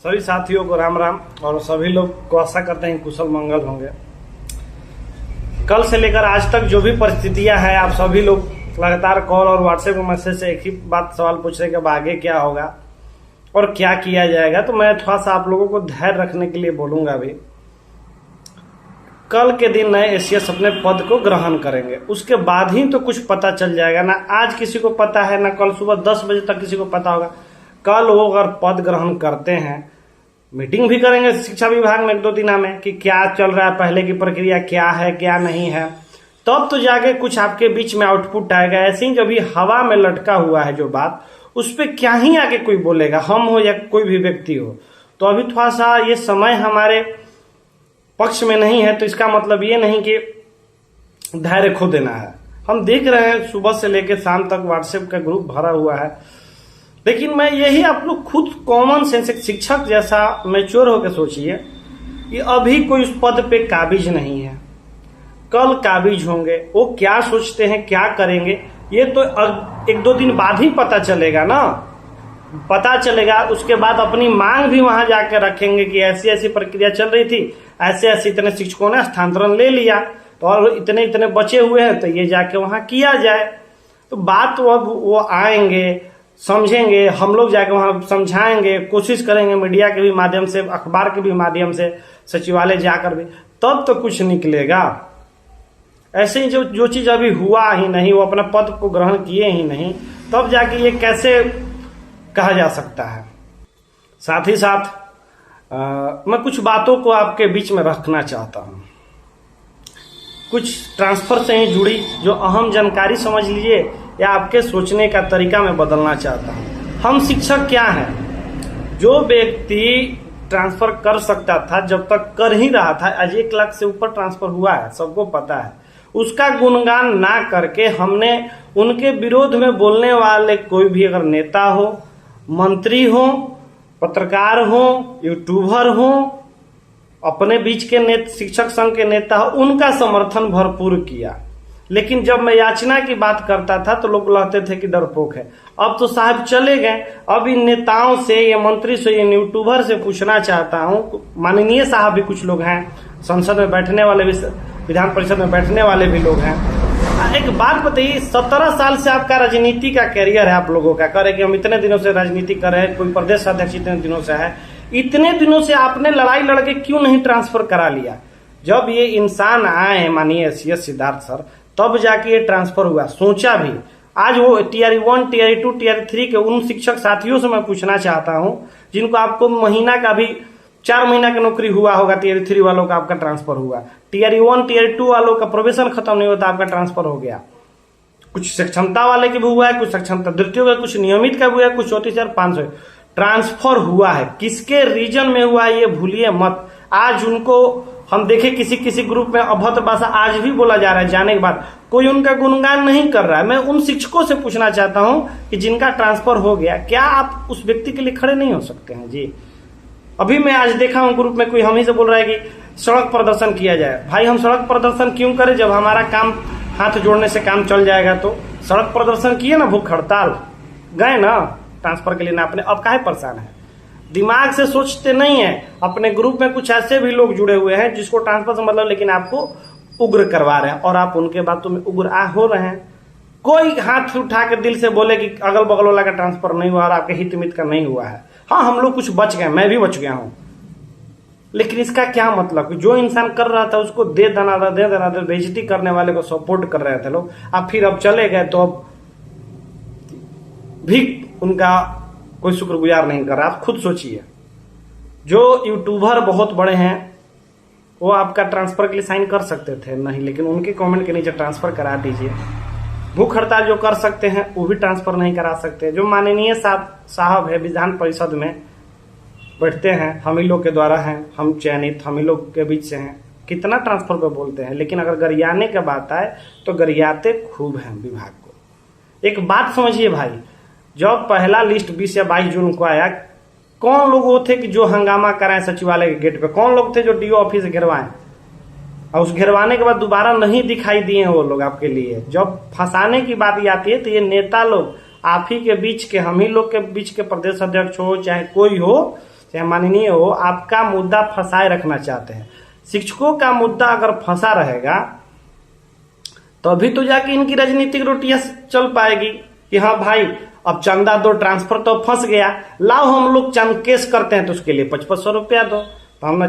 सभी साथियों को राम राम और सभी लोग को आशा करते हैं कुशल मंगल होंगे। कल से लेकर आज तक जो भी परिस्थितियां हैं, आप सभी लोग लगातार कॉल और व्हाट्सएप मैसेज से एक ही बात सवाल पूछ रहे हैं कि अब आगे क्या होगा और क्या किया जाएगा। तो मैं थोड़ा सा आप लोगों को धैर्य रखने के लिए बोलूंगा। अभी कल के दिन नए एसीएस अपने पद को ग्रहण करेंगे, उसके बाद ही तो कुछ पता चल जाएगा। ना आज किसी को पता है, ना कल सुबह 10 बजे तक किसी को पता होगा। कल वो अगर पद ग्रहण करते हैं, मीटिंग भी करेंगे शिक्षा विभाग में 1-2 दिन में कि क्या चल रहा है, पहले की प्रक्रिया क्या है क्या नहीं है, तब तो जाके कुछ आपके बीच में आउटपुट आएगा। ऐसे ही जब ये हवा में लटका हुआ है जो बात, उस पर क्या ही आगे कोई बोलेगा, हम हो या कोई भी व्यक्ति हो। तो अभी थोड़ा सा ये समय हमारे पक्ष में नहीं है, तो इसका मतलब ये नहीं कि धैर्य खो देना है। हम देख रहे हैं सुबह से लेकर शाम तक व्हाट्सएप का ग्रुप भरा हुआ है, लेकिन मैं यही आप लोग खुद कॉमन सेंस एक शिक्षक जैसा मैच्योर होकर सोचिए कि अभी कोई उस पद पे काबिज नहीं है, कल काबिज होंगे। वो क्या सोचते हैं, क्या करेंगे, ये तो 1-2 दिन बाद ही पता चलेगा ना। पता चलेगा, उसके बाद अपनी मांग भी वहां जाकर रखेंगे कि ऐसी ऐसी प्रक्रिया चल रही थी, ऐसे ऐसे इतने शिक्षकों ने स्थानांतरण ले लिया, तो और इतने इतने बचे हुए हैं, तो ये जाके वहां किया जाए। तो बात तो अब वो आएंगे, समझेंगे, हम लोग जाके वहां समझाएंगे, कोशिश करेंगे मीडिया के भी माध्यम से, अखबार के भी माध्यम से, सचिवालय जाकर भी, तब तो कुछ निकलेगा। ऐसे ही जो चीज अभी हुआ ही नहीं, वो अपना पद को ग्रहण किए ही नहीं, तब जाके ये कैसे कहा जा सकता है। साथ ही साथ मैं कुछ बातों को आपके बीच में रखना चाहता हूं, कुछ ट्रांसफर से ही जुड़ी जो अहम जानकारी समझ लीजिए, या आपके सोचने का तरीका मैं बदलना चाहता हूं। हम शिक्षक क्या हैं? जो व्यक्ति ट्रांसफर कर सकता था, जब तक कर ही रहा था, आज 1 लाख से ऊपर ट्रांसफर हुआ है, सबको पता है। उसका गुणगान ना करके हमने उनके विरोध में बोलने वाले कोई भी अगर नेता हो, मंत्री हो, पत्रकार हो, यूट्यूबर हो, अपने बीच के शिक्षक संघ के नेता हो, उनका समर्थन भरपूर किया। लेकिन जब मैं याचना की बात करता था तो लोग कहते थे कि डरपोक है। अब तो साहब चले गए। अब इन नेताओं से, ये मंत्री से, ये यूट्यूबर से पूछना चाहता हूं, माननीय साहब भी कुछ लोग हैं, संसद में बैठने वाले भी, विधान परिषद में बैठने वाले भी लोग हैं। एक बात बताइए, 17 साल से आपका राजनीति का कैरियर है, आप लोगों का करे कि हम इतने दिनों से राजनीति कर रहे हैं, कोई प्रदेश अध्यक्ष इतने दिनों से है, इतने दिनों से आपने लड़ाई लड़के क्यों नहीं ट्रांसफर करा लिया? जब ये इंसान आए माननीय सीएस सिद्धार्थ सर, तब जाके ये ट्रांसफर हुआ। सोचा भी, आज वो टीआर 1, टीआर 2, टीआर 3 के उन शिक्षक साथियों से मैं पूछना चाहता हूं जिनको आपको महीना का भी 4 महीना की नौकरी हुआ होगा, टीआर 3 वालों का आपका ट्रांसफर हुआ, टीआर 1, टीआर 2 वालों का प्रोबेशन खत्म नहीं होता, आपका ट्रांसफर हो गया। कुछ सक्षमता वाले के भी हुआ है, कुछ सक्षमता द्वितीय का, कुछ नियमित का भी हुआ है, कुछ 34,500 ट्रांसफर हुआ है। किसके रीजन में हुआ है ये भूलिए मत। आज उनको हम देखे किसी ग्रुप में अभद्र भाषा आज भी बोला जा रहा है, जाने के बाद कोई उनका गुणगान नहीं कर रहा है। मैं उन शिक्षकों से पूछना चाहता हूं कि जिनका ट्रांसफर हो गया, क्या आप उस व्यक्ति के लिए खड़े नहीं हो सकते हैं जी? अभी मैं आज देखा हूं ग्रुप में कोई हम ही से बोल रहा है कि सड़क प्रदर्शन किया जाए। भाई, हम सड़क प्रदर्शन क्यों करें जब हमारा काम हाथ जोड़ने से काम चल जाएगा? तो सड़क प्रदर्शन किए ना, भूख हड़ताल गए ना ट्रांसफर के लिए ना अपने, अब काहे परेशान है? दिमाग से सोचते नहीं है। अपने ग्रुप में कुछ ऐसे भी लोग जुड़े हुए हैं जिसको ट्रांसफर से मतलब, लेकिन आपको उग्र करवा रहे हैं और आप उनके बातों में उग्र हो रहे हैं। कोई हाथ उठा के दिल से बोले कि अगल बगल वाला का ट्रांसफर नहीं हुआ और आपके हित मित का नहीं हुआ है। हाँ, हम लोग कुछ बच गए, मैं भी बच गया हूं, लेकिन इसका क्या मतलब कि जो इंसान कर रहा था उसको दे देना बेइज्जती करने वाले को सपोर्ट कर रहे थे लोग, अब फिर अब चले गए तो अब भी उनका कोई शुक्रगुजार नहीं कर रहा। आप खुद सोचिए, जो यूट्यूबर बहुत बड़े हैं वो आपका ट्रांसफर के लिए साइन कर सकते थे नहीं, लेकिन उनके कमेंट के नीचे ट्रांसफर करा दीजिए। भूख हड़ताल जो कर सकते हैं वो भी ट्रांसफर नहीं करा सकते। जो माननीय साहब है, विधान परिषद में बैठते हैं, हम ही लोग के द्वारा हैं, हम चयनित, हम ही लोग के बीच से हैं, कितना ट्रांसफर पे बोलते हैं, लेकिन अगर गरियाने की बात आए तो गरियाते खूब हैं विभाग को। एक बात समझिए भाई, जब पहला लिस्ट 20 या 22 जून को आया, कौन लोग वो थे कि जो हंगामा कराए सचिवालय के गेट पे? कौन लोग थे जो डीओ ऑफिस घेरवाए? और उस घेरवाने के बाद दोबारा नहीं दिखाई दिए वो लोग आपके लिए। जब फंसाने की बात आती है तो ये नेता लोग, आप ही के बीच के, हम ही लोग के बीच के प्रदेश अध्यक्ष हो चाहे कोई हो, चाहे माननीय हो, आपका मुद्दा फंसाए रखना चाहते हैं। शिक्षकों का मुद्दा अगर फंसा रहेगा तभी तो जाके इनकी राजनीतिक रोटियां चल पाएगी कि हाँ भाई अब चंदा दो, ट्रांसफर तो फंस गया, लाओ हम लोग चंद केस करते हैं तो उसके लिए 5500 रुपया दो। तो हम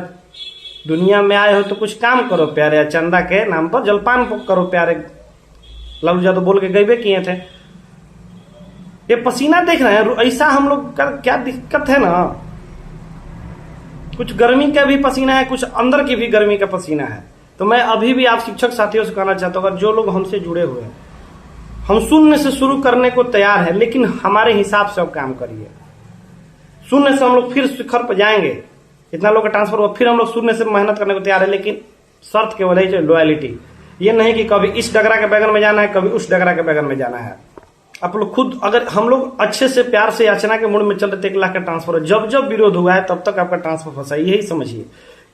दुनिया में आए हो तो कुछ काम करो प्यारे, चंदा के नाम पर जलपान करो प्यारे। लालू यादव बोल के गए किए थे। ये पसीना देख रहे हैं, ऐसा हम लोग का क्या दिक्कत है ना, कुछ गर्मी का भी पसीना है, कुछ अंदर की भी गर्मी का पसीना है। तो मैं अभी भी आप शिक्षक साथियों से कहना चाहता हूं, अगर जो लोग हमसे जुड़े हुए हैं, हम शून्य से शुरू करने को तैयार है, लेकिन हमारे हिसाब से अब काम करिए। शून्य से हम लोग फिर शिखर पर जाएंगे, इतना लोग का ट्रांसफर हुआ, फिर हम लोग शून्य से मेहनत करने को तैयार है, लेकिन शर्त केवल है लॉयलिटी। ये नहीं कि कभी इस डगरा के बैगन में जाना है, कभी उस डगरा के बैगन में जाना है। आप लोग खुद, अगर हम लोग अच्छे से प्यार से याचना के मूड में चल रहे थे 1 लाख का ट्रांसफर, जब जब विरोध हुआ है तब तक आपका ट्रांसफर फंसा। यही समझिए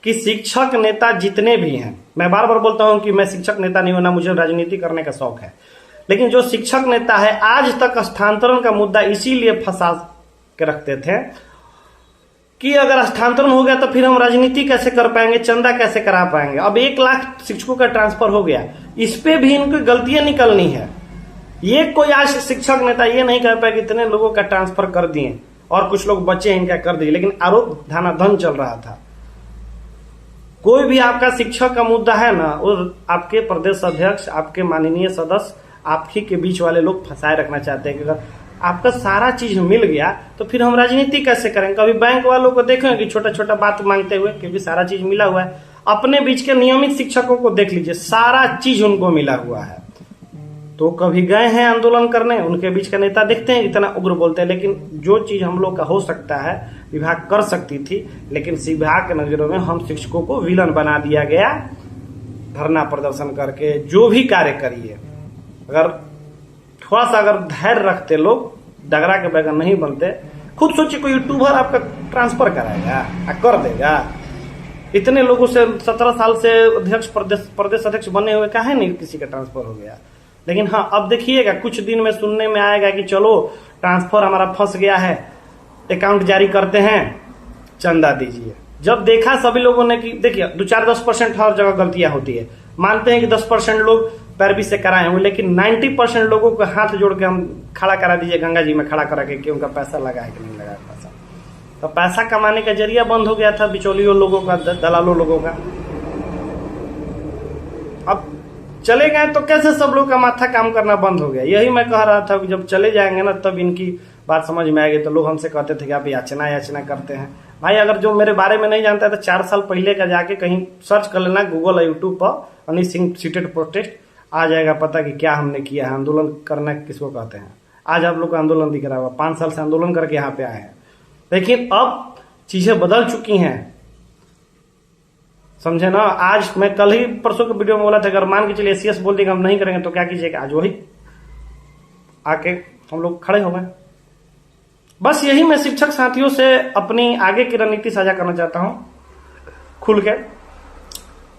कि शिक्षक नेता जितने भी हैं, मैं बार बार बोलता हूं कि मैं शिक्षक नेता नहीं होना, मुझे राजनीति करने का शौक है, लेकिन जो शिक्षक नेता है आज तक स्थानांतरण का मुद्दा इसीलिए फंसा के रखते थे कि अगर स्थानांतरण हो गया तो फिर हम राजनीति कैसे कर पाएंगे, चंदा कैसे करा पाएंगे। अब 1 लाख शिक्षकों का ट्रांसफर हो गया, इस पे भी इनको गलतियां निकलनी है। ये कोई आज शिक्षक नेता ये नहीं कह पाया कि इतने लोगों का ट्रांसफर कर दिए और कुछ लोग बचे इनका कर दिए, लेकिन आरोप धनाधन चल रहा था। कोई भी आपका शिक्षक का मुद्दा है ना, वो आपके प्रदेश अध्यक्ष, आपके माननीय सदस्य, आपके के बीच वाले लोग फंसाए रखना चाहते हैं कि अगर आपका सारा चीज मिल गया तो फिर हम राजनीति कैसे करेंगे। कभी बैंक वालों को देखें कि छोटा छोटा बात मांगते हुए, क्योंकि सारा चीज मिला हुआ है। अपने बीच के नियमित शिक्षकों को देख लीजिए, सारा चीज उनको मिला हुआ है। तो कभी गए हैं आंदोलन करने, उनके बीच का नेता देखते हैं इतना उग्र बोलते हैं, लेकिन जो चीज हम लोग का हो सकता है विभाग कर सकती थी, लेकिन विभाग के नजरों में हम शिक्षकों को विलन बना दिया गया। धरना प्रदर्शन करके जो भी कार्य करिए, अगर थोड़ा सा अगर धैर्य रखते लोग, डगरा के बैगन नहीं बनते। खुद सोचिए कोई यूट्यूबर आपका ट्रांसफर कराएगा, कर देगा। इतने लोगों से 17 साल से अध्यक्ष, प्रदेश अध्यक्ष बने हुए, काहे नहीं किसी का ट्रांसफर हो गया। लेकिन हाँ, अब देखिएगा कुछ दिन में सुनने में आएगा कि चलो ट्रांसफर हमारा फंस गया है, अकाउंट जारी करते हैं, चंदा दीजिए। जब देखा सभी लोगों ने कि देखिए 2-4-10% हर जगह गलतियां होती है, मानते हैं कि 10% लोग पैरवी से कराए होंगे, लेकिन 90% लोगों को हाथ जोड़ के हम खड़ा करा दीजिए गंगा जी में खड़ा करा के कि उनका पैसा लगा है कि नहीं लगा है पैसा। तो पैसा कमाने का जरिया बंद हो गया था बिचौलियों लोगों का, दलालों लोगों का। अब चले गए तो कैसे सब लोग का माथा काम करना बंद हो गया। यही मैं कह रहा था कि जब चले जाएंगे ना तब इनकी बात समझ में आएगी। तो लोग हमसे कहते थे कि आप याचना करते हैं। भाई अगर जो मेरे बारे में नहीं जानता है तो 4 साल पहले का जाके कहीं सर्च कर लेना गूगल और यूट्यूब पर, अनिल सिंह सीटेड प्रोटेस्ट, आ जाएगा पता कि क्या हमने किया है। आंदोलन करना किसको कहते हैं। आज आप लोग का आंदोलन दिख रहा होगा, 5 साल से आंदोलन करके यहाँ पे आए हैं, लेकिन अब चीजें बदल चुकी हैं, समझे ना। आज मैं कल ही परसों के वीडियो में बोला था, अगर मान के चलिए एसीएस बोल देगा हम नहीं करेंगे तो क्या कीजिएगा। आज वही आके हम लोग खड़े हो गए। बस यही मैं शिक्षक साथियों से अपनी आगे की रणनीति साझा करना चाहता हूं खुल के।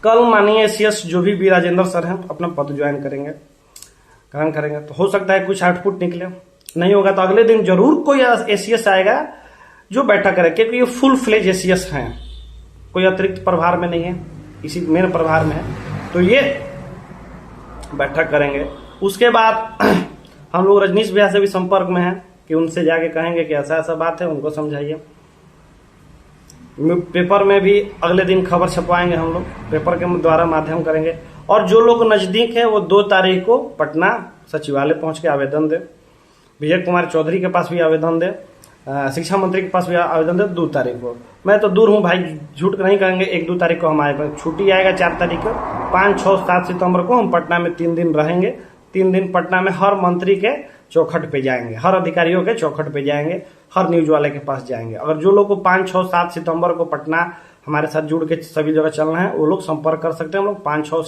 कल माननीय एसीएस जो भी राजेंद्र सर हैं अपना पद ज्वाइन करेंगे, ग्रहण करेंगे, तो हो सकता है कुछ आउटपुट निकले। नहीं होगा तो अगले दिन जरूर कोई एसीएस आएगा जो बैठक करे, क्योंकि ये फुल फ्लेज एसीएस हैं, कोई अतिरिक्त प्रभार में नहीं है, इसी मेन प्रभार में है। तो ये बैठक करेंगे। उसके बाद हम लोग रजनीश भैया से भी संपर्क में हैं कि उनसे जाके कहेंगे कि ऐसा ऐसा बात है, उनको समझाइए। पेपर में भी अगले दिन खबर छपवाएंगे, हम लोग पेपर के द्वारा माध्यम करेंगे। और जो लोग नजदीक है वो 2 तारीख को पटना सचिवालय पहुंच के आवेदन दे। विजय कुमार चौधरी के पास भी आवेदन दे, शिक्षा मंत्री के पास भी आवेदन दे 2 तारीख को। मैं तो दूर हूं भाई, झूठ नहीं कहेंगे। 1-2 तारीख को हम आएंगे, छुट्टी आएगा 4 तारीख को। 5, 6, 7 सितंबर को हम पटना में 3 दिन रहेंगे। 3 दिन पटना में हर मंत्री के चौखट पे जाएंगे, हर अधिकारियों के चौखट पे जाएंगे, हर न्यूज वाले के पास जाएंगे। अगर जो लोग को 5, 6, 7 सितंबर को पटना हमारे साथ जुड़ के सभी जगह चलना है वो लोग संपर्क कर सकते हैं। हम लोग 5, 6,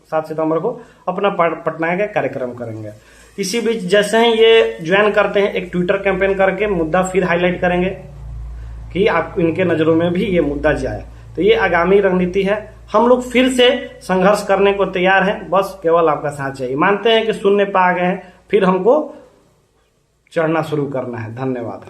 7 सितंबर को अपना पटना का कार्यक्रम करेंगे। इसी बीच जैसे ही ये ज्वाइन करते हैं, एक ट्विटर कैंपेन करके मुद्दा फिर हाईलाइट करेंगे कि आप इनके नजरों में भी ये मुद्दा जाए। तो ये आगामी रणनीति है। हम लोग फिर से संघर्ष करने को तैयार हैं, बस केवल आपका साथ चाहिए। मानते हैं कि शून्य पे आ गए हैं, फिर हमको चढ़ना शुरू करना है। धन्यवाद।